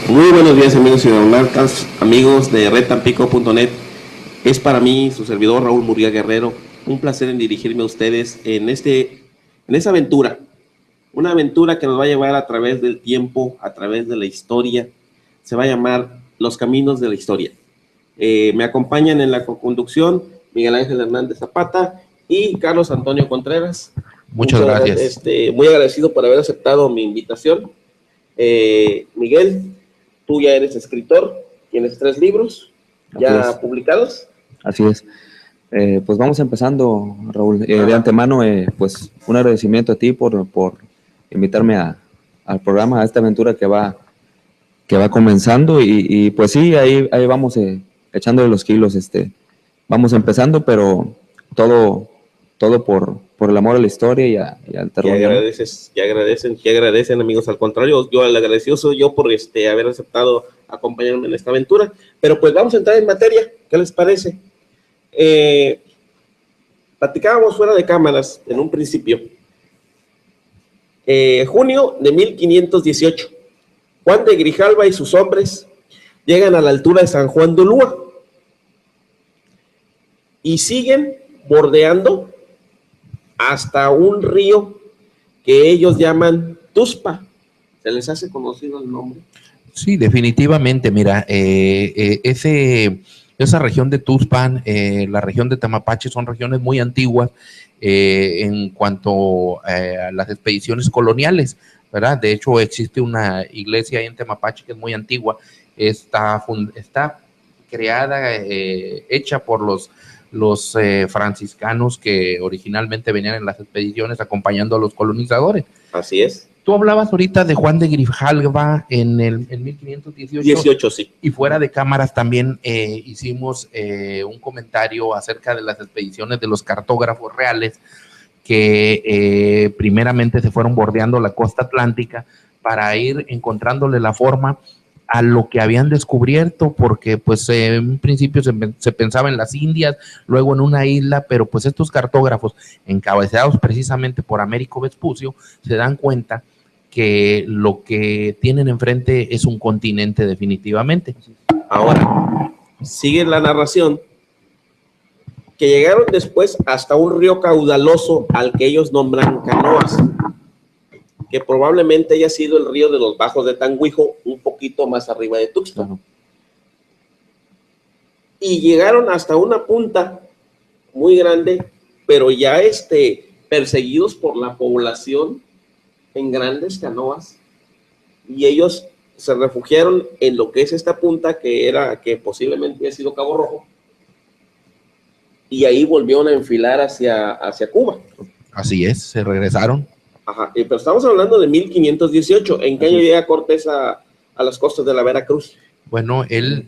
Muy buenos días, amigos ciudadanos, amigos de redtampico.net. Es para mí, su servidor Raúl Murguía Guerrero, un placer en dirigirme a ustedes en esta aventura. Una aventura que nos va a llevar a través del tiempo, a través de la historia. Se va a llamar Los Caminos de la Historia. Me acompañan en la co-conducción Miguel Ángel Hernández Zapata y Carlos Antonio Contreras. Muchas gracias. Muy agradecido por haber aceptado mi invitación. Miguel, tú ya eres escritor, tienes 3 libros ya publicados. Así es. Pues vamos empezando, Raúl. De antemano, pues un agradecimiento a ti por invitarme al programa, a esta aventura que va comenzando y pues sí, ahí vamos echándole los kilos. Vamos empezando, pero todo por el amor a la historia y al terror. Que agradecen, amigos. Al contrario, yo el agradecido soy yo por haber aceptado acompañarme en esta aventura. Pero pues vamos a entrar en materia. ¿Qué les parece? Platicábamos fuera de cámaras en un principio. Junio de 1518. Juan de Grijalva y sus hombres llegan a la altura de San Juan de Ulúa y siguen bordeando hasta un río que ellos llaman Tuxpan. ¿Se les hace conocido el nombre? Sí, definitivamente. Mira, esa región de Tuxpan, la región de Tamapache, son regiones muy antiguas en cuanto a las expediciones coloniales, ¿verdad? De hecho, existe una iglesia ahí en Tamapache que es muy antigua, está creada, hecha por los franciscanos que originalmente venían en las expediciones acompañando a los colonizadores. Así es. Tú hablabas ahorita de Juan de Grijalva en 1518. Sí. Y fuera de cámaras también hicimos un comentario acerca de las expediciones de los cartógrafos reales que primeramente se fueron bordeando la costa atlántica para ir encontrándole la forma a lo que habían descubierto, porque pues en un principio se pensaba en las Indias, luego en una isla, pero pues estos cartógrafos, encabezados precisamente por Américo Vespucio, se dan cuenta que lo que tienen enfrente es un continente definitivamente. Ahora, sigue la narración que llegaron después hasta un río caudaloso al que ellos nombran Canoas, que probablemente haya sido el río de los Bajos de Tanguijo, un poquito más arriba de Tuxpan. Claro. Y llegaron hasta una punta muy grande, pero ya perseguidos por la población en grandes canoas, y ellos se refugiaron en lo que es esta punta que posiblemente había sido Cabo Rojo, y ahí volvieron a enfilar hacia Cuba. Así es, se regresaron. Ajá, pero estamos hablando de 1518. ¿En qué año llega Cortés a las costas de la Veracruz? Bueno, él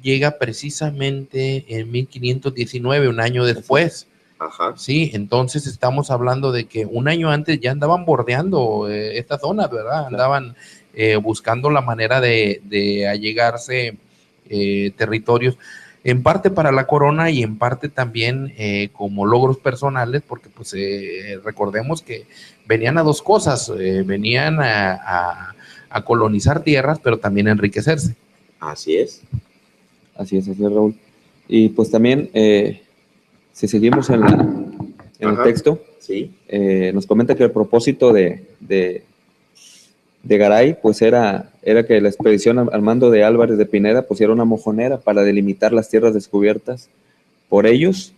llega precisamente en 1519, un año después. Ajá. Sí, entonces estamos hablando de que un año antes ya andaban bordeando esta zona, ¿verdad? Andaban buscando la manera de allegarse territorios, en parte para la corona y en parte también como logros personales, porque pues recordemos que venían a dos cosas, venían a colonizar tierras, pero también a enriquecerse. Así es. Así es, Raúl. Y pues también, si seguimos en el texto, sí. Nos comenta que el propósito de Garay, pues era que la expedición al mando de Álvarez de Pineda pusiera una mojonera para delimitar las tierras descubiertas por ellos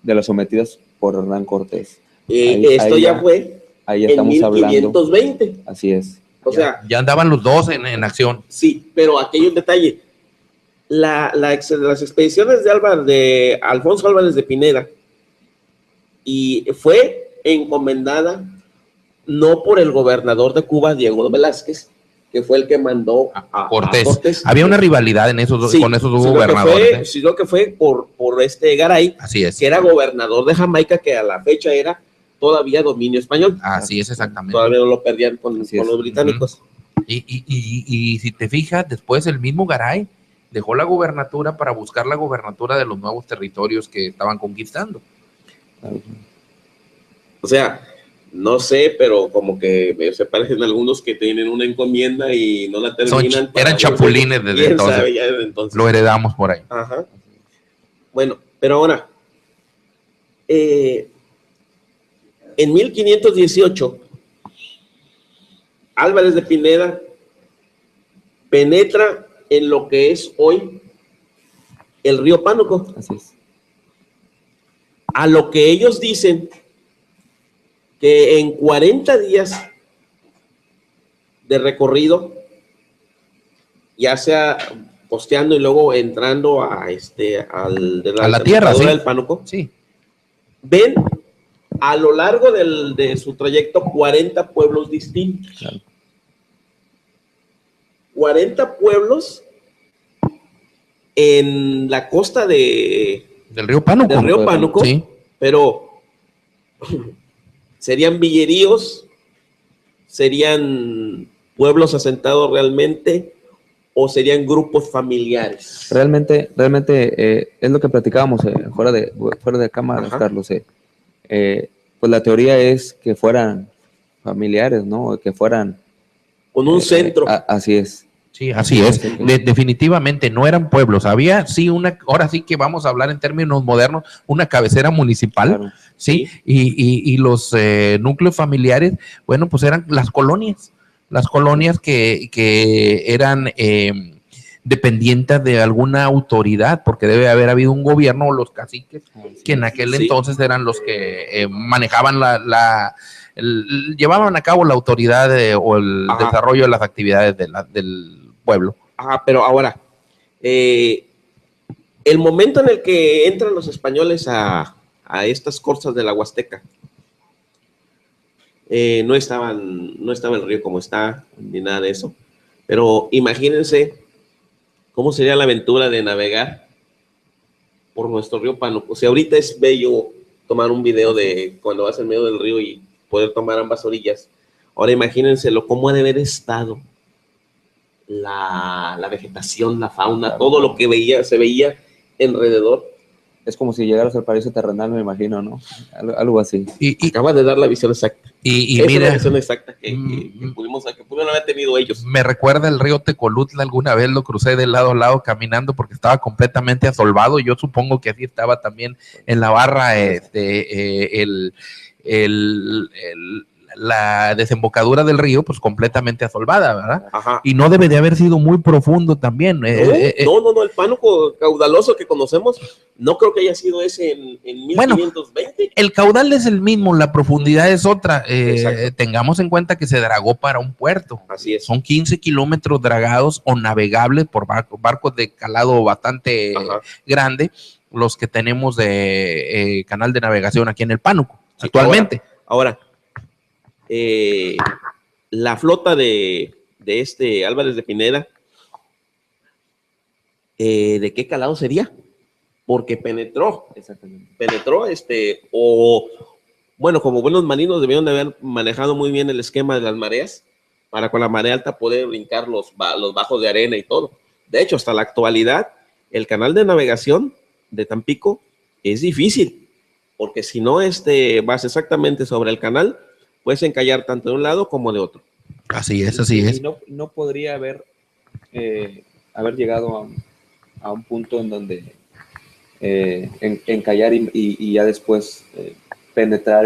de las sometidas por Hernán Cortés. Esto ya fue ahí estamos en 1520. Hablando. Así es. O sea, ya andaban los dos en acción. Sí, pero aquí hay un detalle. Las expediciones de Alfonso Álvarez de Pineda y fue encomendada no por el gobernador de Cuba, Diego Velázquez, que fue el que mandó a Cortés. Había una rivalidad con esos dos gobernadores. Sino que fue por Garay, así es, que era gobernador de Jamaica, que a la fecha era todavía dominio español. Así es, exactamente. Todavía no lo perdían con los británicos. Y si te fijas, después el mismo Garay dejó la gobernatura para buscar la gobernatura de los nuevos territorios que estaban conquistando. O sea, No sé, pero como que se parecen algunos que tienen una encomienda y no la terminan. Eran chapulines desde entonces. Sabe, ya desde entonces. Lo heredamos por ahí. Ajá. Bueno, pero ahora, en 1518, Álvarez de Pineda penetra en lo que es hoy el río Pánuco. Así es. A lo que ellos dicen que en 40 días de recorrido, ya sea costeando y luego entrando a la tierra, sí, del Pánuco, sí, ven a lo largo de su trayecto 40 pueblos distintos. Claro. 40 pueblos en la costa del río Pánuco. Del río Pánuco, sí. Pero serían villeríos, serían pueblos asentados realmente, o serían grupos familiares. Realmente es lo que platicábamos fuera de cámara, Ajá. Carlos. Pues la teoría es que fueran familiares, ¿no? Que fueran Con un centro. Así es. Sí, así es. Definitivamente no eran pueblos. Había, sí, ahora sí que vamos a hablar en términos modernos, una cabecera municipal, Claro. ¿sí? Y los núcleos familiares, bueno, pues eran las colonias que eran dependientes de alguna autoridad, porque debe haber habido un gobierno o los caciques, que en aquel entonces eran los que manejaban llevaban a cabo la autoridad o el desarrollo de las actividades del pueblo. Ajá, pero ahora, el momento en el que entran los españoles a estas costas de la Huasteca, no estaba el río como está, ni nada de eso, pero imagínense cómo sería la aventura de navegar por nuestro río Pánuco. O sea, ahorita es bello tomar un video de cuando vas en medio del río y poder tomar ambas orillas. Ahora imagínenselo, cómo ha de haber estado la vegetación, la fauna, todo lo que se veía alrededor. Es como si llegaras al paraíso terrenal, me imagino, ¿no? Algo así. Acabas de dar la visión exacta. Y es mira, la visión exacta que pudieron haber tenido ellos. Me recuerda el río Tecolutla. Alguna vez lo crucé de lado a lado caminando porque estaba completamente asolvado. Yo supongo que así estaba también en la barra la desembocadura del río, pues completamente asolvada, ¿verdad? Ajá. Y no debe de haber sido muy profundo también. No, el Pánuco caudaloso que conocemos, no creo que haya sido ese en 1520. Bueno, el caudal es el mismo, la profundidad es otra. Tengamos en cuenta que se dragó para un puerto. Así es. Son 15 kilómetros dragados o navegables por barcos de calado bastante grande, los que tenemos de canal de navegación aquí en el Pánuco, actualmente. Ahora la flota de Álvarez de Pineda, ¿de qué calado sería? Porque penetró, bueno, como buenos marinos debieron de haber manejado muy bien el esquema de las mareas, para con la marea alta poder brincar los bajos de arena y todo. De hecho, hasta la actualidad, el canal de navegación de Tampico es difícil, porque si no vas exactamente sobre el canal, puedes encallar tanto de un lado como de otro. Así es, así es. Y no podría haber llegado a un punto en donde encallar y ya después penetrar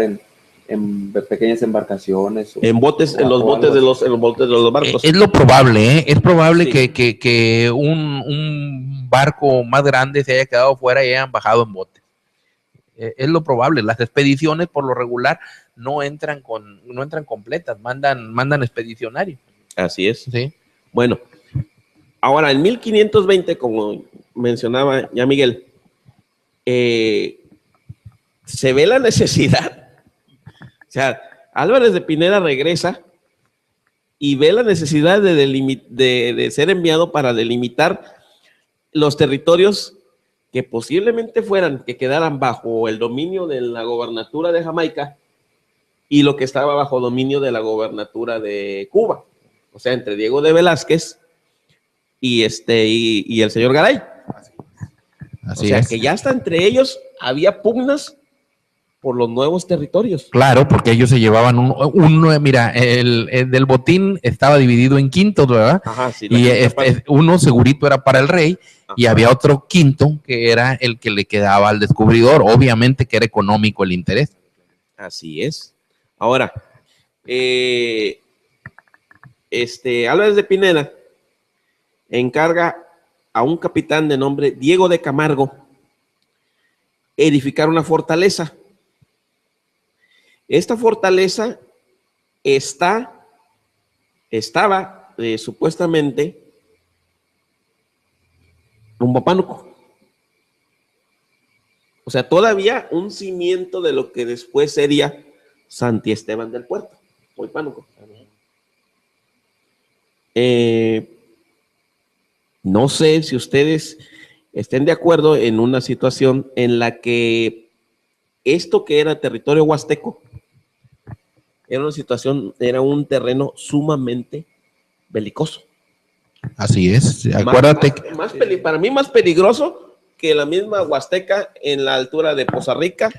en pequeñas embarcaciones. En botes, en los botes de los barcos. Es lo probable, ¿eh? Es probable Sí. que un barco más grande se haya quedado fuera y hayan bajado en bote. Es lo probable. Las expediciones por lo regular no entran completas, mandan expedicionarios. Así es. Sí. Bueno, ahora en 1520, como mencionaba ya Miguel, se ve la necesidad. O sea, Álvarez de Pineda regresa y ve la necesidad de ser enviado para delimitar los territorios que posiblemente que quedaran bajo el dominio de la gobernatura de Jamaica y lo que estaba bajo dominio de la gobernatura de Cuba. O sea, entre Diego de Velázquez y el señor Garay. Así o sea, es. que ya hasta entre ellos había pugnas por los nuevos territorios. Claro, porque ellos se llevaban mira, el del botín estaba dividido en quintos, ¿verdad? Ajá, sí, Y uno segurito era para el rey, ajá, y había otro quinto que era el que le quedaba al descubridor, obviamente que era económico el interés. Así es. Ahora, Álvarez de Pineda encarga a un capitán de nombre Diego de Camargo edificar una fortaleza. Esta fortaleza estaba supuestamente rumbo Pánuco. O sea, todavía un cimiento de lo que después sería Santi Esteban del Puerto, hoy Pánuco. No sé si ustedes estén de acuerdo en una situación en la que esto que era territorio huasteco era un terreno sumamente belicoso. Así es, acuérdate. Para mí más peligroso que la misma Huasteca en la altura de Poza Rica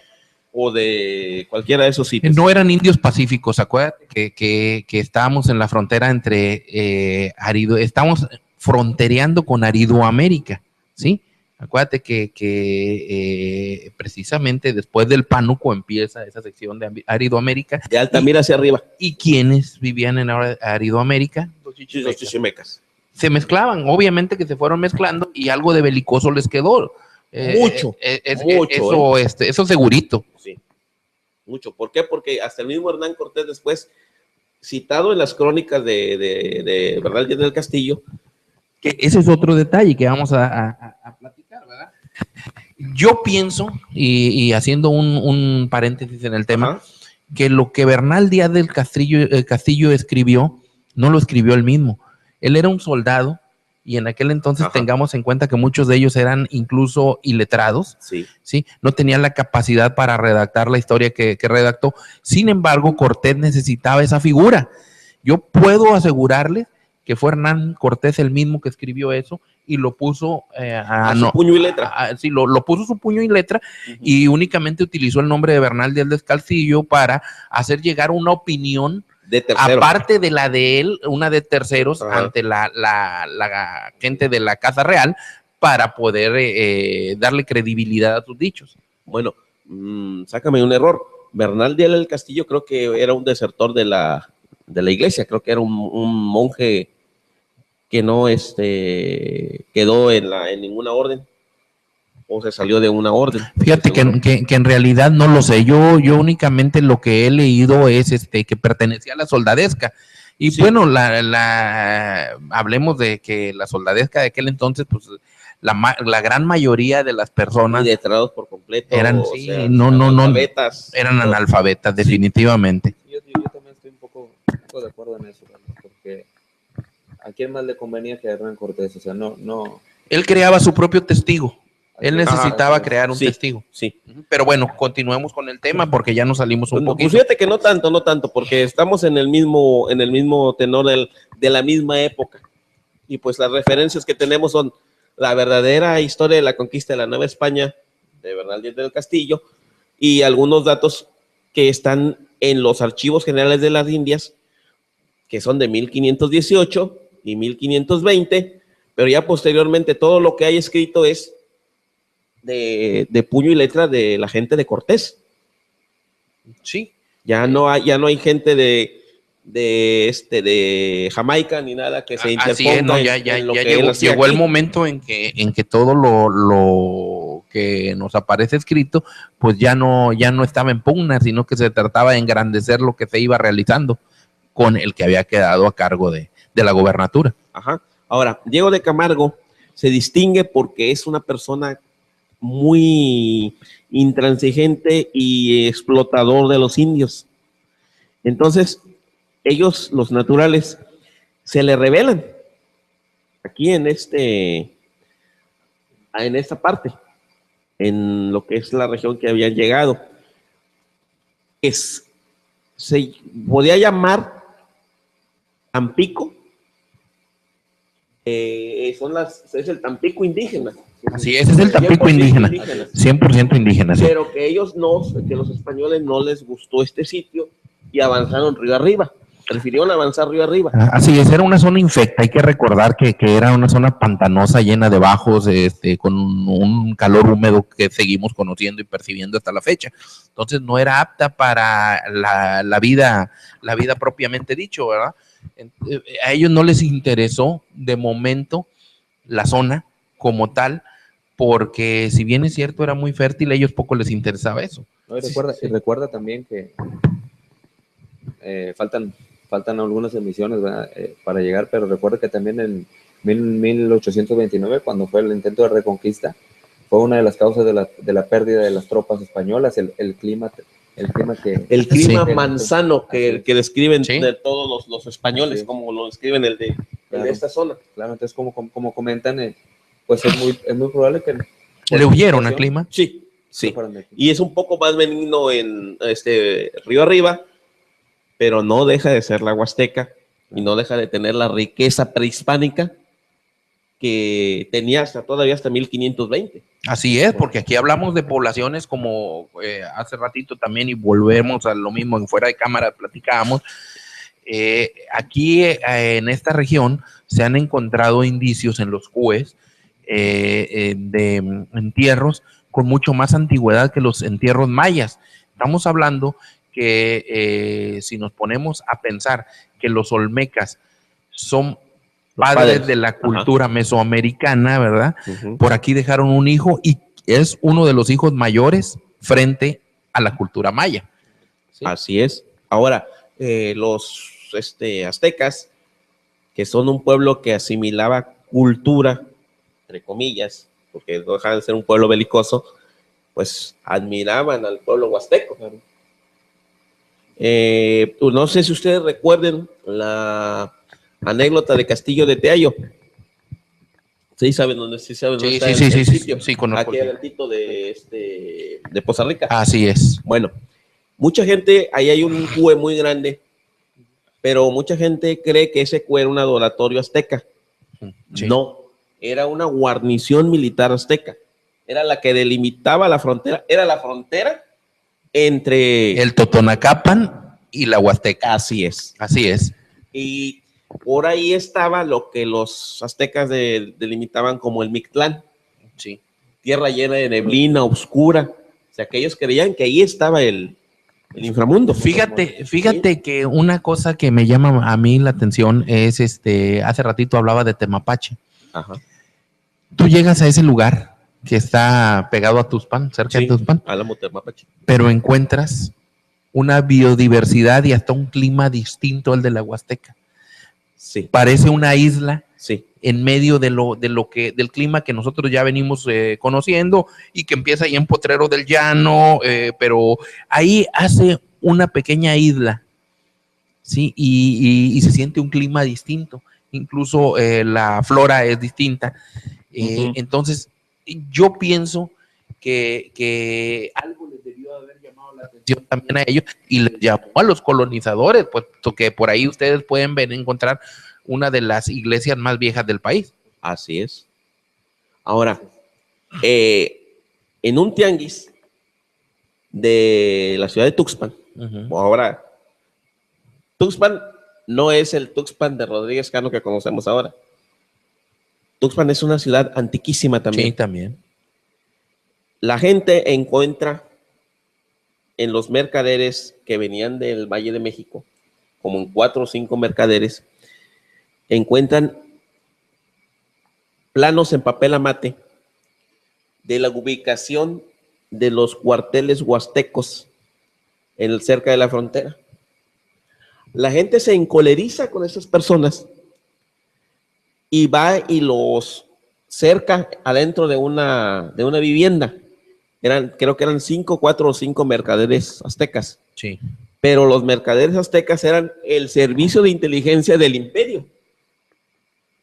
o de cualquiera de esos sitios. No eran indios pacíficos, acuérdate que estábamos en la frontera entre estamos frontereando con Aridoamérica, ¿sí? Acuérdate que precisamente después del Pánuco empieza esa sección de Aridoamérica. De Altamira hacia arriba. ¿Y quiénes vivían en Aridoamérica? Los chichimecas. Se mezclaban, obviamente que se fueron mezclando y algo de belicoso les quedó. Mucho. Eso segurito. Sí, mucho. ¿Por qué? Porque hasta el mismo Hernán Cortés después, citado en las crónicas de Bernal Díaz del Castillo, que ese es otro detalle que vamos a platicar, ¿verdad? Yo pienso, y haciendo un paréntesis en el tema, ajá, que lo que Bernal Díaz del Castillo escribió, no lo escribió él mismo. Él era un soldado, y en aquel entonces, ajá, tengamos en cuenta que muchos de ellos eran incluso iletrados, sí, ¿sí? No tenían la capacidad para redactar la historia que redactó. Sin embargo, Cortés necesitaba esa figura. Yo puedo asegurarles que fue Hernán Cortés el mismo que escribió eso y lo puso su puño y letra. Sí, lo puso su puño y letra, uh-huh, y únicamente utilizó el nombre de Bernal Díaz del Castillo para hacer llegar una opinión de tercero, aparte de la de él, una de terceros, ajá, ante la gente de la Casa Real, para poder darle credibilidad a sus dichos. Bueno, sácame un error. Bernal Díaz del Castillo creo que era un desertor de la iglesia, creo que era un monje que no quedó en ninguna orden o se salió de una orden. Fíjate que en realidad no lo sé, yo únicamente lo que he leído es que pertenecía a la soldadesca. Y sí, bueno, hablemos de que la soldadesca de aquel entonces, pues la gran mayoría de las personas letrados por completo, eran, sí, analfabetas, eran analfabetas, definitivamente. Yo también estoy un poco de acuerdo en eso, porque ¿a quién más le convenía que Hernán Cortés? O sea, no. Él creaba su propio testigo. Él necesitaba crear un testigo. Sí. Pero bueno, continuemos con el tema porque ya nos salimos un poquito. Pues fíjate que no tanto, porque estamos en el mismo tenor de la misma época. Y pues las referencias que tenemos son la verdadera historia de la conquista de la Nueva España de Bernal Díaz del Castillo y algunos datos que están en los archivos generales de las Indias, que son de 1518 y 1520, pero ya posteriormente todo lo que hay escrito es de puño y letra de la gente de Cortés. Sí. Ya no hay gente de Jamaica ni nada que se interponga. Llegó el momento en que todo lo que nos aparece escrito, pues ya no estaba en pugna, sino que se trataba de engrandecer lo que se iba realizando con el que había quedado a cargo de la gobernatura. Ajá. Ahora, Diego de Camargo se distingue porque es una persona muy intransigente y explotador de los indios. Entonces, ellos, los naturales, se le rebelan aquí en esta parte, en lo que es la región que habían llegado. Se podía llamar Tampico, es el Tampico indígena, Así es el Tampico 100% indígena. indígenas. 100% indígena, sí. Pero que que los españoles no les gustó este sitio y avanzaron río arriba. Prefirieron avanzar río arriba. Así es, era una zona infecta. Hay que recordar que era una zona pantanosa, llena de bajos, con un calor húmedo que seguimos conociendo y percibiendo hasta la fecha. Entonces no era apta para la vida propiamente dicho, ¿verdad? A ellos no les interesó de momento la zona como tal, porque si bien es cierto era muy fértil, a ellos poco les interesaba eso. No, y recuerda también que faltan algunas emisiones, ¿verdad? Para llegar, pero recuerda que también en 1829, cuando fue el intento de reconquista, fue una de las causas de la pérdida de las tropas españolas, el clima manzano que describen de todos los españoles, como lo describen el de esta zona. Claro, entonces como comentan, pues es muy probable que le huyeron al clima. Sí. Y es un poco más benigno en río arriba, pero no deja de ser la Huasteca y no deja de tener la riqueza prehispánica que tenía todavía hasta 1520. Así es, porque aquí hablamos de poblaciones como hace ratito también, y volvemos a lo mismo, en fuera de cámara platicábamos. Aquí en esta región se han encontrado indicios en los CUEs de entierros con mucho más antigüedad que los entierros mayas. Estamos hablando que si nos ponemos a pensar que los olmecas son padres de la cultura mesoamericana, ¿verdad? Por aquí dejaron un hijo y es uno de los hijos mayores frente a la cultura maya. ¿Sí? Así es. Ahora, los aztecas, que son un pueblo que asimilaba cultura, entre comillas, porque no dejaban de ser un pueblo belicoso, pues admiraban al pueblo huasteco. Claro. No sé si ustedes recuerden la anécdota de Castillo de Teayo. Sí, saben dónde está el sitio. Sí, conozco. Aquí adelantito de Poza Rica. Así es. Bueno, mucha gente, ahí hay un cue muy grande, pero mucha gente cree que ese cue era un adoratorio azteca. Sí. No, era una guarnición militar azteca. Era la que delimitaba la frontera. Era la frontera entre el Totonacapan y la Huasteca. Así es. Así es. Y por ahí estaba lo que los aztecas delimitaban como el Mictlán. Sí. Tierra llena de neblina, oscura. O sea, que ellos creían que ahí estaba el inframundo. Fíjate que una cosa que me llama a mí la atención es hace ratito hablaba de Temapache. Ajá. Tú llegas a ese lugar que está pegado a Tuxpan, cerca de Tuxpan, Álamo Temapache, pero encuentras una biodiversidad y hasta un clima distinto al de la Huasteca. Sí. Parece una isla, sí, en medio del clima que nosotros ya venimos conociendo y que empieza ahí en Potrero del Llano, pero ahí hace una pequeña isla, ¿sí? Y se siente un clima distinto, incluso la flora es distinta. Entonces, yo pienso que algo les debió haber llamado la atención también a ellos y les llamó a los colonizadores, puesto que por ahí ustedes pueden encontrar una de las iglesias más viejas del país. Así es. Ahora, en un tianguis de la ciudad de Tuxpan, ahora, Tuxpan no es el Tuxpan de Rodríguez Cano que conocemos ahora. Tuxpan es una ciudad antiquísima también. Sí, también. La gente encuentra en los mercaderes que venían del Valle de México, como en 4 o 5 mercaderes, encuentran planos en papel amate de la ubicación de los cuarteles huastecos cerca de la frontera. La gente se encoleriza con esas personas y va y los cerca adentro de una vivienda. Creo que eran 4 o 5 mercaderes aztecas. Sí. Pero los mercaderes aztecas eran el servicio de inteligencia del imperio.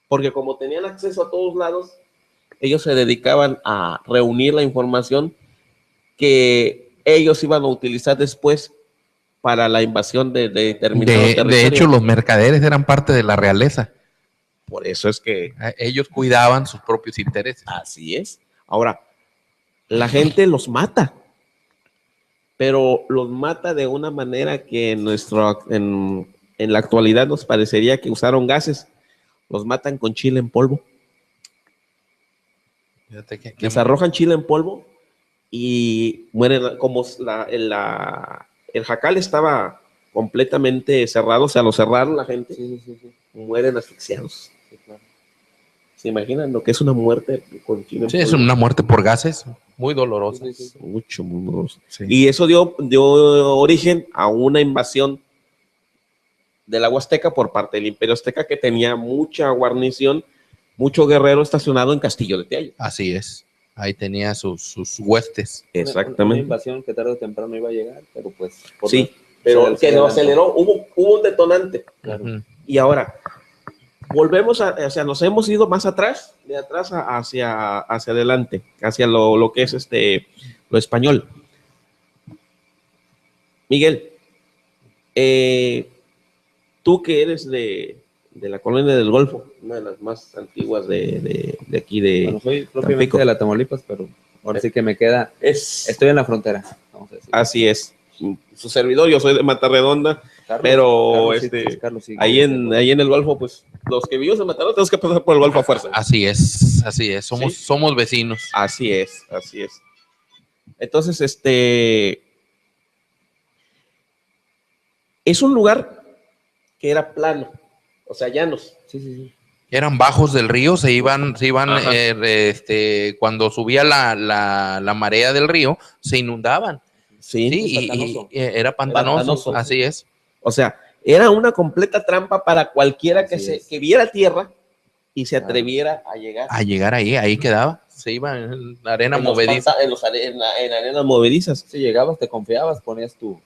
Porque como tenían acceso a todos lados, ellos se dedicaban a reunir la información que ellos iban a utilizar después para la invasión de determinados territorios. De hecho, los mercaderes eran parte de la realeza. Por eso es que ellos cuidaban sus propios intereses. Así es. Ahora, la gente los mata, pero los mata de una manera que en la actualidad nos parecería que usaron gases. Los matan con chile en polvo. Fíjate que Les arrojan chile en polvo y mueren, como el jacal estaba completamente cerrado, o sea, lo cerraron la gente, mueren asfixiados. Sí, claro. ¿Se imaginan lo que es una muerte con chile en sí, polvo? es una muerte por gases muy dolorosa. Mucho, muy doloroso. Sí. Y eso dio origen a una invasión de la Huasteca por parte del Imperio Azteca, que tenía mucha guarnición, mucho guerrero estacionado en Castillo de Teaya. Así es. Ahí tenía sus huestes. Exactamente. Una invasión que tarde o temprano iba a llegar, pero pues... Sí, pero que lo aceleró, hubo un detonante. Claro. Ujú. Y ahora, volvemos o sea, nos hemos ido más atrás, de atrás hacia adelante, hacia lo que es lo español. Miguel, tú que eres de la colonia del Golfo, una de las más antiguas de aquí de Bueno, soy Tampico. propiamente de la Tamaulipas, pero ahora sí que me queda... Estoy en la frontera, vamos a decir. Así es. Su servidor, yo soy de Matarredonda, Carlos, pero Carlos, sí, ahí en el Golfo, pues los que vivimos en Matarredonda tenemos que pasar por el Golfo a fuerza. Así es, así es. ¿Sí? Somos vecinos. Así es, así es. Entonces, es un lugar que era plano, o sea, llanos. Sí. Eran bajos del río, se iban Ajá. cuando subía la marea del río, se inundaban. Sí. Sí, pantanoso. Era pantanoso, Pantanoso. así es. O sea, era una completa trampa para cualquiera que viera tierra y se atreviera a llegar. A llegar ahí quedaba. Se iba en la arena En los movediza. en arenas movedizas. Si llegabas, te confiabas, ponías tu...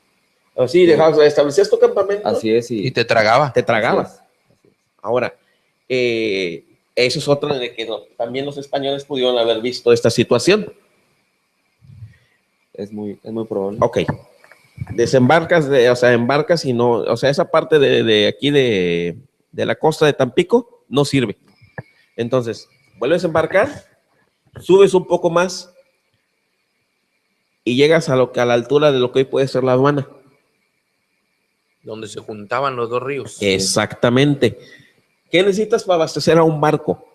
Así, establecías tu campamento. Así es. Y te tragaba. Te tragabas. Así es. Ahora, eso es otra de que también los españoles pudieron haber visto esta situación. Es muy probable. Ok. Desembarcas, embarcas y no, o sea, esa parte de aquí de la costa de Tampico no sirve. Entonces, vuelves a embarcar, subes un poco más y llegas a la altura de lo que hoy puede ser la aduana. Donde se juntaban los dos ríos. Exactamente. ¿Qué necesitas para abastecer a un barco?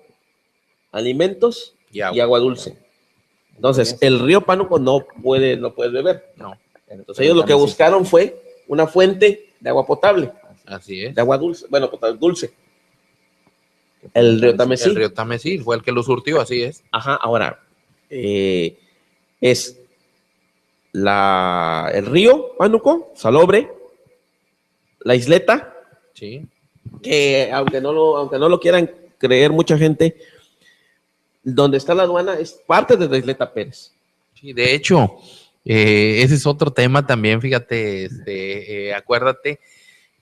Alimentos y agua dulce. Entonces, el río Pánuco no puedes beber. No, Entonces, ellos lo que buscaron fue una fuente de agua potable, así es. de agua dulce, bueno, potable, dulce. El río Tamesí. El río Tamesí fue el que lo surtió, así es. Ajá, ahora, es el río Pánuco, Salobre, la isleta, Sí. que aunque no lo quieran creer mucha gente, donde está la aduana es parte de la isleta Pérez. Sí, de hecho, ese es otro tema también, fíjate, acuérdate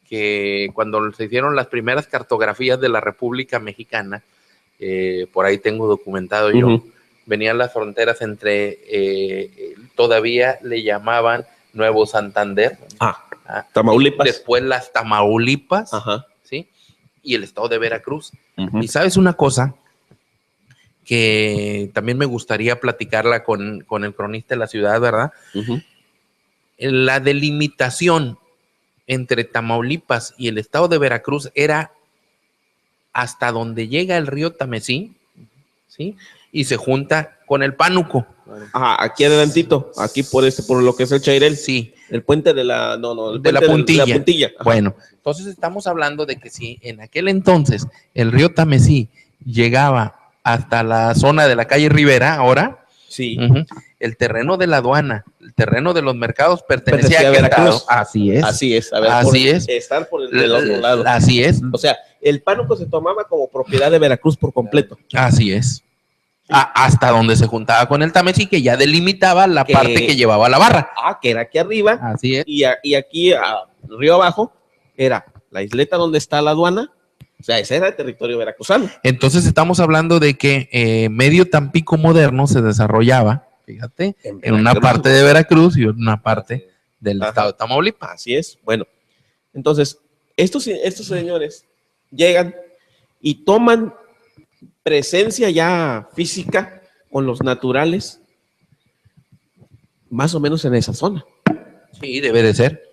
que cuando se hicieron las primeras cartografías de la República Mexicana, por ahí tengo documentado yo, venían las fronteras entre, todavía le llamaban Nuevo Santander, Tamaulipas. después las Tamaulipas, Ajá. ¿sí? Y el estado de Veracruz. Y sabes una cosa que también me gustaría platicarla con el cronista de la ciudad, ¿verdad? La delimitación entre Tamaulipas y el estado de Veracruz era hasta donde llega el río Tamesí, ¿sí? Y se junta con el Pánuco. Ajá, aquí adelantito, aquí por lo que es el Chairel. Sí. El puente de la Puntilla. De la Puntilla. Bueno, entonces estamos hablando de que si en aquel entonces el río Tamesí llegaba hasta la zona de la calle Rivera, ahora, sí. El terreno de la aduana, el terreno de los mercados pertenecía a Veracruz. Así es. Así es. A ver, estar por el del otro lado. Así es. O sea, el Pánuco se tomaba como propiedad de Veracruz por completo. Así es. Hasta donde se juntaba con el Tamesí, que ya delimitaba la parte que llevaba a la barra. Que era aquí arriba. Así es. Y aquí, río abajo, era la isleta donde está la aduana. O sea, ese era el territorio veracruzano. Entonces estamos hablando de que medio Tampico moderno se desarrollaba, fíjate, en una parte de Veracruz y en una parte del estado de Tamaulipas. Así es. Bueno, entonces, estos señores llegan y toman presencia ya física con los naturales, más o menos en esa zona. Sí, debe de ser.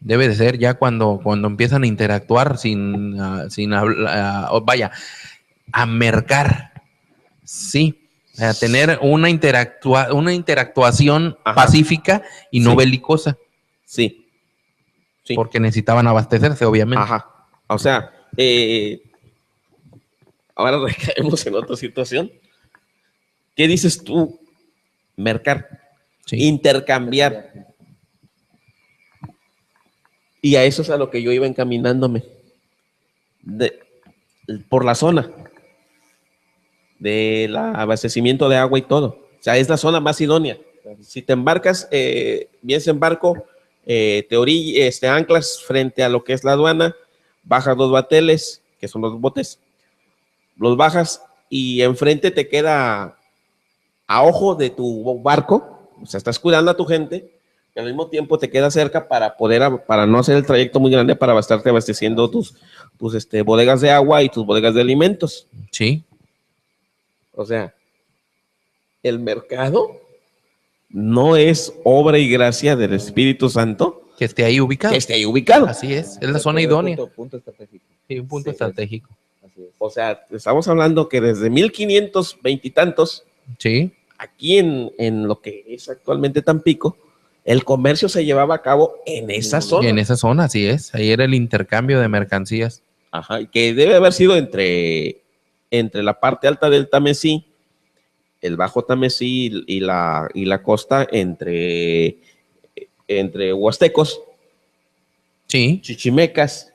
Debe de ser ya cuando empiezan a interactuar sin hablar, a mercar, sí, a tener una interactuación Ajá. pacífica y no Sí. belicosa, Sí. Sí. porque necesitaban abastecerse, obviamente. Ajá. O sea, ahora recaemos en otra situación. ¿Qué dices tú? Mercar. Sí. Intercambiar. Y a eso es a lo que yo iba encaminándome. Por la zona del abastecimiento de agua y todo. O sea, es la zona más idónea. Si te embarcas, vienes en barco, te anclas frente a lo que es la aduana, bajas los bateles, que son los botes, los bajas y enfrente te queda a ojo de tu barco, o sea, estás cuidando a tu gente, y al mismo tiempo te queda cerca para no hacer el trayecto muy grande, para estarte abasteciendo tus bodegas de agua y tus bodegas de alimentos. Sí. O sea, el mercado no es obra y gracia del Espíritu Santo Que esté ahí ubicado. que esté ahí ubicado. Así es la zona idónea. Punto estratégico. Sí, un punto Sí, estratégico. Así es. O sea, estamos hablando que desde 1520 y tantos, Sí. aquí en lo que es actualmente Tampico, el comercio se llevaba a cabo en esa zona. En esa zona, así es. Ahí era el intercambio de mercancías. Ajá, y que debe haber sido entre la parte alta del Tamesí, el bajo Tamesí y la costa entre huastecos, Sí. chichimecas,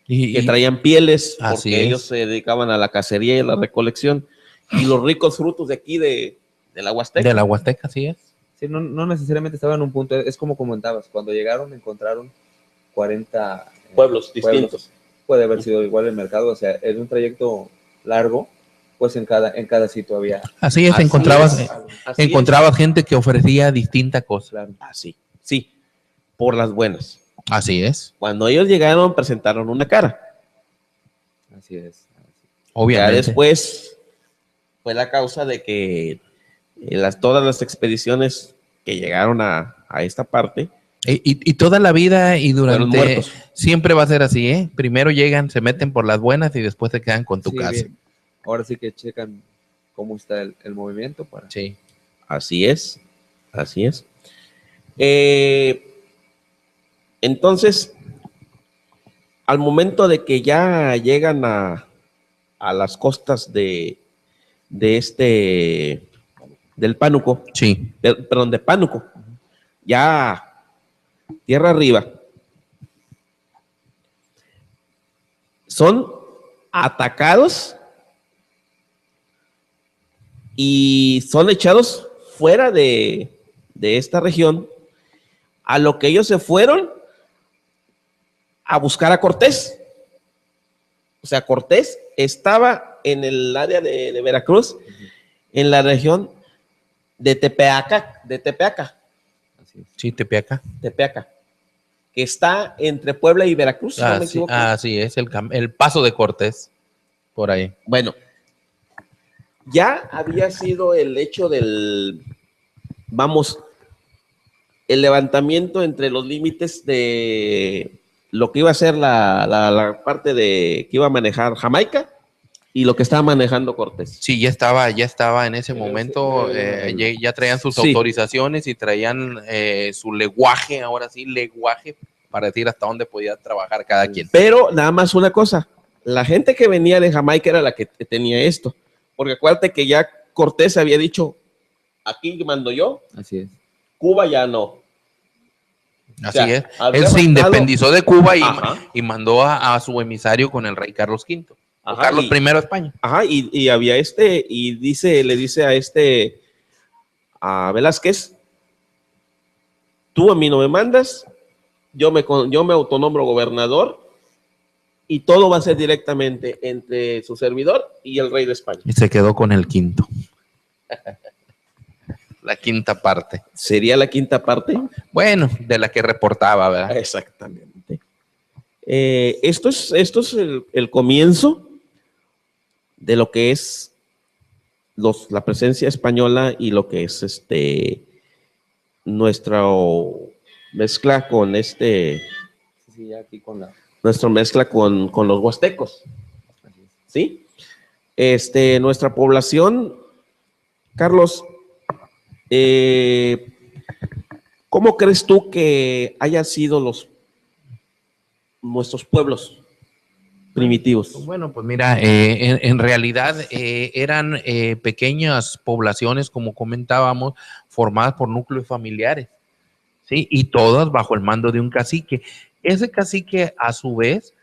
Y que traían pieles Así porque es. ellos se dedicaban a la cacería y a la recolección, y los ricos frutos de aquí de la Huasteca. de la Huasteca, así es. Sí, no necesariamente estaba en un punto, es como comentabas, cuando llegaron encontraron 40 Pueblos distintos. Puede haber sido igual el mercado, o sea, es un trayecto largo, pues en cada sitio había. Así es, Así encontrabas, es, así encontrabas gente que ofrecía distinta cosa. Claro. Así, sí, por las buenas. Así es, Cuando ellos llegaron, presentaron una cara. Así es. obviamente. Ya después fue la causa de que todas las expediciones que llegaron a esta parte Y toda la vida y fueron durante muertos. siempre va a ser así, ¿eh? Primero llegan, se meten por las buenas y después se quedan con tu Sí, casa. bien. Ahora sí que checan cómo está el movimiento para. Sí. Así es, así es. Entonces, al momento de que ya llegan a las costas del Pánuco, Sí. perdón, de Pánuco, ya tierra arriba, son atacados y son echados fuera de esta región, a lo que ellos se fueron a buscar a Cortés. O sea, Cortés estaba en el área de Veracruz, en la región de Tepeaca, Así es. Sí, Tepeaca. que está entre Puebla y Veracruz, si no me equivoco. Así es, el paso de Cortés, por ahí. Bueno, ya había sido el hecho el levantamiento entre los límites de lo que iba a ser la parte que iba a manejar Jamaica y lo que estaba manejando Cortés. Sí, ya estaba en ese momento, ya traían sus Sí. autorizaciones y traían su lenguaje, ahora sí, lenguaje, para decir hasta dónde podía trabajar cada quien. Pero nada más una cosa, la gente que venía de Jamaica era la que tenía esto, porque acuérdate que ya Cortés había dicho, aquí mando yo, Así es. Cuba ya no. Así O sea, es. había Él se mandado- independizó de Cuba Ajá. y mandó a su emisario con el rey Carlos V. O Ajá, Carlos I de España. Ajá, y había y le dice a Velázquez, tú a mí no me mandas, yo me autonombro gobernador y todo va a ser directamente entre su servidor y el rey de España. Y se quedó con el quinto. La quinta parte. ¿Sería la quinta parte? Bueno, de la que reportaba, ¿verdad? Exactamente. Esto es el comienzo de lo que es la presencia española y lo que es nuestra mezcla con Sí, ya aquí con la... nuestra mezcla con los huastecos, ¿sí? Nuestra población, Carlos, ¿cómo crees tú que hayan sido nuestros pueblos primitivos? Bueno, pues mira, en realidad eran pequeñas poblaciones, como comentábamos, formadas por núcleos familiares, ¿sí? Y todas bajo el mando de un cacique. Ese cacique, a su vez,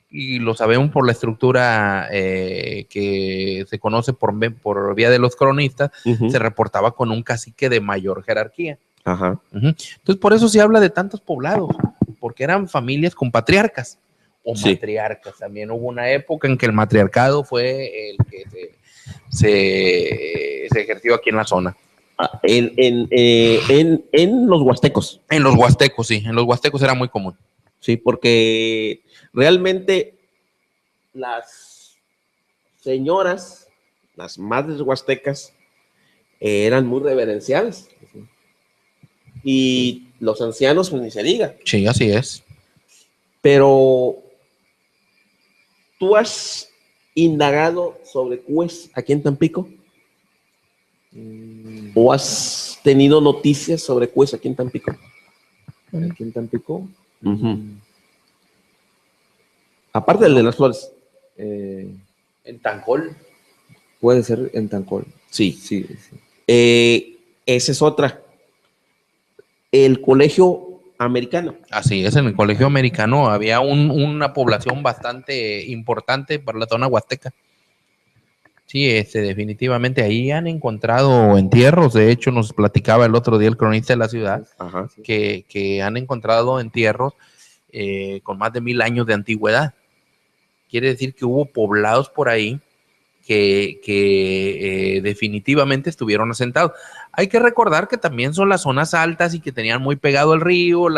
y lo sabemos por la estructura que se conoce por vía de los cronistas, se reportaba con un cacique de mayor jerarquía. Ajá. Entonces, por eso se habla de tantos poblados, porque eran familias con patriarcas o Sí. matriarcas. También hubo una época en que el matriarcado fue el que se ejerció aquí en la zona. En los huastecos. En los huastecos, sí, en los huastecos era muy común. Sí, porque realmente las señoras, las madres huastecas, eran muy reverenciadas. Y los ancianos, pues ni se diga. Sí, así es. Pero ¿tú has indagado sobre Cues aquí en Tampico? ¿O has tenido noticias sobre Cues aquí en Tampico? Aquí en Tampico. Aparte del de las flores. En Tancol. Puede ser en Tancol. Sí. Sí. Esa es otra. El colegio americano. Así es, en el colegio americano había una población bastante importante para la zona huasteca. Sí, definitivamente ahí han encontrado entierros. De hecho, nos platicaba el otro día el cronista de la ciudad. Ajá. Que han encontrado entierros con más de 1000 años de antigüedad. Quiere decir que hubo poblados por ahí que definitivamente estuvieron asentados. Hay que recordar que también son las zonas altas y que tenían muy pegado el río,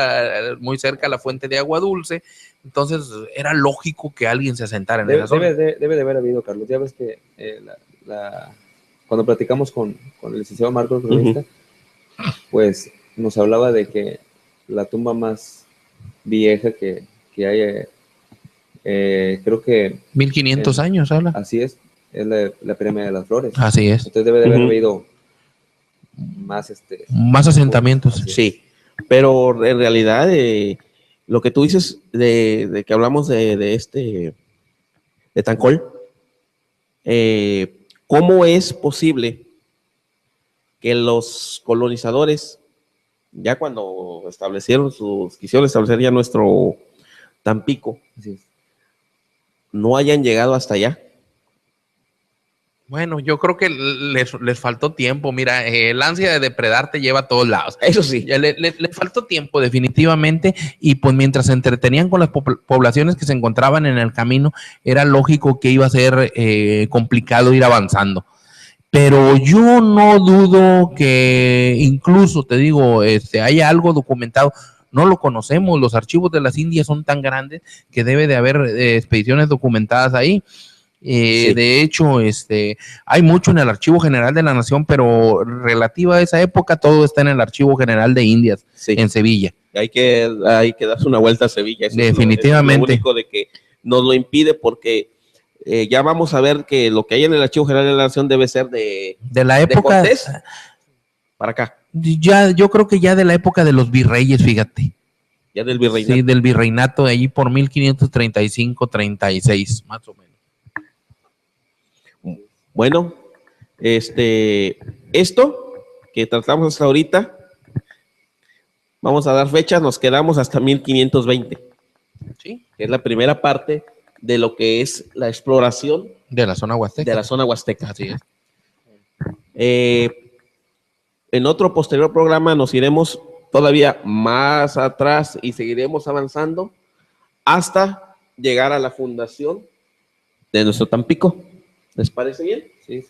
muy cerca la fuente de agua dulce. Entonces era lógico que alguien se asentara en esa zona. Debe de haber habido, Carlos. Ya ves que cuando platicamos con el licenciado Marcos Cronista, pues nos hablaba de que la tumba más vieja que hay, creo que 1500 años habla. Así es la pirámide de las flores. Así es. Entonces debe de haber habido más asentamientos. Sí, pero en realidad lo que tú dices de que hablamos de Tancol, ¿cómo es posible que los colonizadores, ya cuando quisieron establecer ya nuestro Tampico, no hayan llegado hasta allá? Bueno, yo creo que les faltó tiempo. Mira, el ansia de depredar te lleva a todos lados. Eso sí. Le faltó tiempo definitivamente, y pues mientras se entretenían con las poblaciones que se encontraban en el camino, era lógico que iba a ser complicado ir avanzando. Pero yo no dudo que incluso, te digo, haya algo documentado. No lo conocemos, los archivos de las Indias son tan grandes que debe de haber expediciones documentadas ahí. Sí. De hecho, hay mucho en el Archivo General de la Nación, pero relativa a esa época, todo está en el Archivo General de Indias, en Sevilla. Hay que darse una vuelta a Sevilla. Eso definitivamente. Es lo único de que nos lo impide, porque ya vamos a ver que lo que hay en el Archivo General de la Nación debe ser de la época de Cortés para acá. Yo creo que ya de la época de los virreyes, fíjate. Ya del virreinato. Sí, del virreinato, de allí por 1535-36, más o menos. Bueno, esto que tratamos hasta ahorita, vamos a dar fechas, nos quedamos hasta 1520. Sí. Que es la primera parte de lo que es la exploración de la zona huasteca. De la zona huasteca. Así es. En otro posterior programa nos iremos todavía más atrás y seguiremos avanzando hasta llegar a la fundación de nuestro Tampico. ¿Les parece bien? Sí,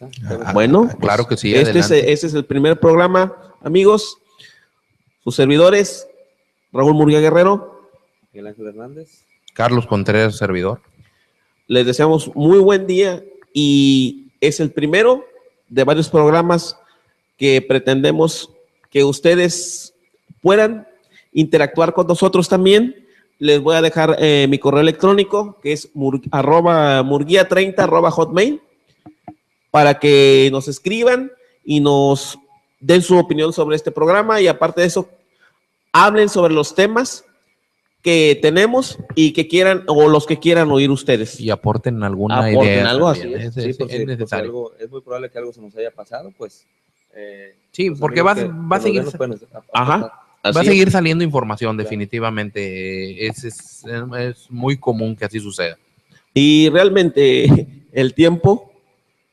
bueno, claro que sí. Este es el primer programa, amigos. Sus servidores, Raúl Murguía Guerrero, Miguel Ángel Hernández, Carlos Contreras, servidor. Les deseamos muy buen día, y es el primero de varios programas que pretendemos que ustedes puedan interactuar con nosotros también. Les voy a dejar mi correo electrónico, que es murguia30@hotmail, para que nos escriban y nos den su opinión sobre este programa, y aparte de eso, hablen sobre los temas que tenemos y que quieran, o los que quieran oír ustedes. Y aporten alguna idea. Algo también. así. Sí, Es necesario. es muy probable que algo se nos haya pasado, pues. Sí, porque va a seguir. Ajá. Va a seguir saliendo información, definitivamente. Es muy común que así suceda. Y realmente el tiempo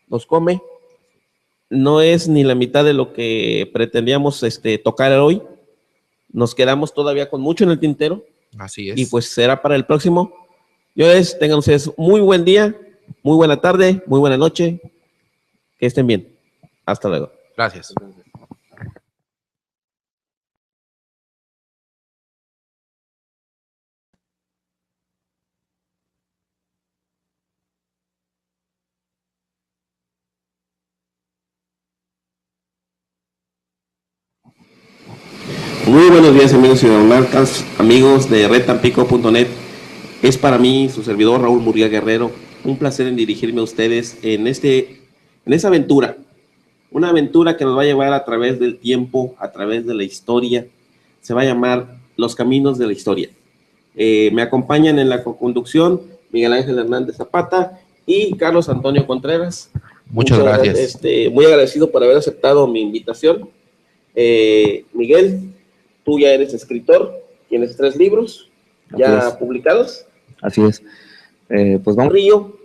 nos come. No es ni la mitad de lo que pretendíamos tocar hoy. Nos quedamos todavía con mucho en el tintero. Así es. Y pues será para el próximo. Tengan ustedes muy buen día, muy buena tarde, muy buena noche. Que estén bien. Hasta luego. Gracias. Muy buenos días, amigos ciudadanos, amigos de redtampico.net. Es para mí, su servidor Raúl Murguía Guerrero, un placer en dirigirme a ustedes en esa aventura. Una aventura que nos va a llevar a través del tiempo, a través de la historia. Se va a llamar Los Caminos de la Historia. Me acompañan en la conducción Miguel Ángel Hernández Zapata y Carlos Antonio Contreras. Muchas gracias. Muy agradecido por haber aceptado mi invitación. Miguel, tú ya eres escritor, tienes 3 libros ya publicados. Así es. Pues vamos. Río,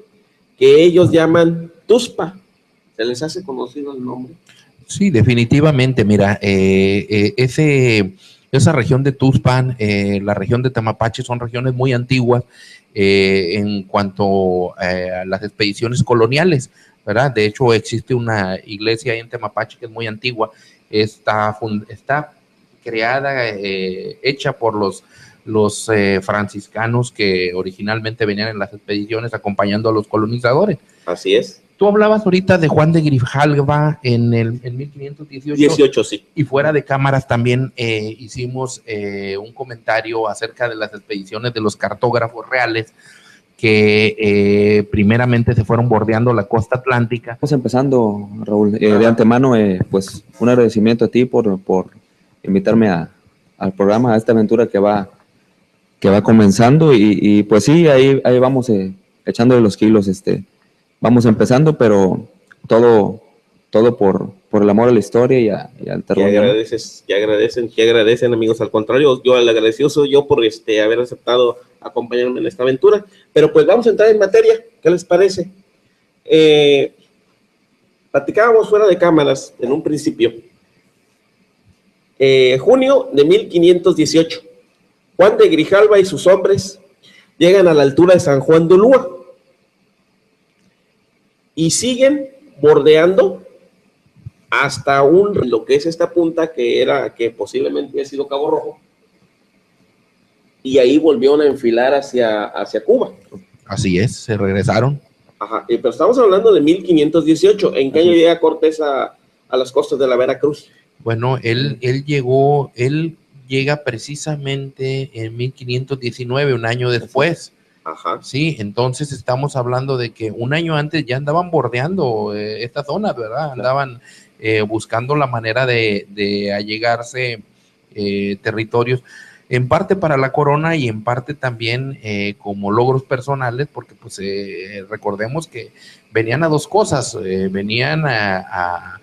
que ellos llaman Tuxpan. ¿Se les hace conocido el nombre? Sí, definitivamente. Mira, esa región de Tuxpan, la región de Tamapache, son regiones muy antiguas en cuanto a las expediciones coloniales, ¿verdad? De hecho, existe una iglesia ahí en Tamapache que es muy antigua. Está creada, hecha por los franciscanos que originalmente venían en las expediciones acompañando a los colonizadores. Así es. Tú hablabas ahorita de Juan de Grijalva en 1518. 18, sí. Y fuera de cámaras también hicimos un comentario acerca de las expediciones de los cartógrafos reales que primeramente se fueron bordeando la costa atlántica. Estamos empezando, Raúl. De antemano, pues un agradecimiento a ti por invitarme al programa, a esta aventura que va comenzando. Y pues sí, ahí vamos echándole los kilos. Vamos empezando, pero todo por el amor a la historia y al terror. Que agradecen, amigos. Al contrario, yo el agradecido soy yo por haber aceptado acompañarme en esta aventura. Pero pues vamos a entrar en materia. ¿Qué les parece? Platicábamos fuera de cámaras en un principio. Junio de 1518. Juan de Grijalva y sus hombres llegan a la altura de San Juan de Ulúa y siguen bordeando hasta lo que es esta punta que posiblemente había sido Cabo Rojo, y ahí volvieron a enfilar hacia Cuba. Así es, se regresaron. Ajá, pero estamos hablando de 1518. ¿En qué año llega Cortés a las costas de la Veracruz? Bueno, él llega precisamente en 1519, un año después. Ajá. Sí, entonces estamos hablando de que un año antes ya andaban bordeando esta zona, ¿verdad? Andaban buscando la manera de allegarse territorios, en parte para la corona y en parte también como logros personales, porque pues recordemos que venían a 2 cosas, venían a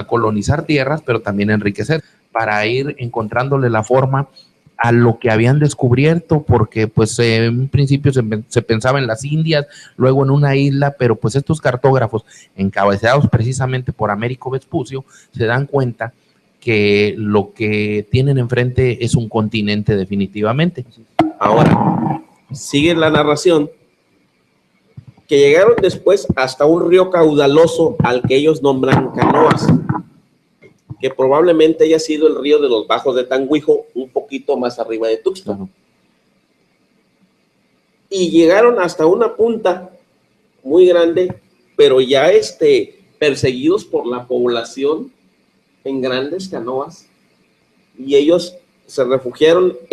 colonizar tierras, pero también a enriquecer, para ir encontrándole la forma a lo que habían descubierto, porque pues en un principio se pensaba en las Indias, luego en una isla, pero pues estos cartógrafos, encabezados precisamente por Américo Vespucio, se dan cuenta que lo que tienen enfrente es un continente definitivamente. Ahora, sigue la narración que llegaron después hasta un río caudaloso al que ellos nombran Canoas, que probablemente haya sido el río de los Bajos de Tanguijo, un poquito más arriba de Tuxpan. Claro. Y llegaron hasta una punta muy grande, pero ya perseguidos por la población en grandes canoas, y ellos se refugiaron en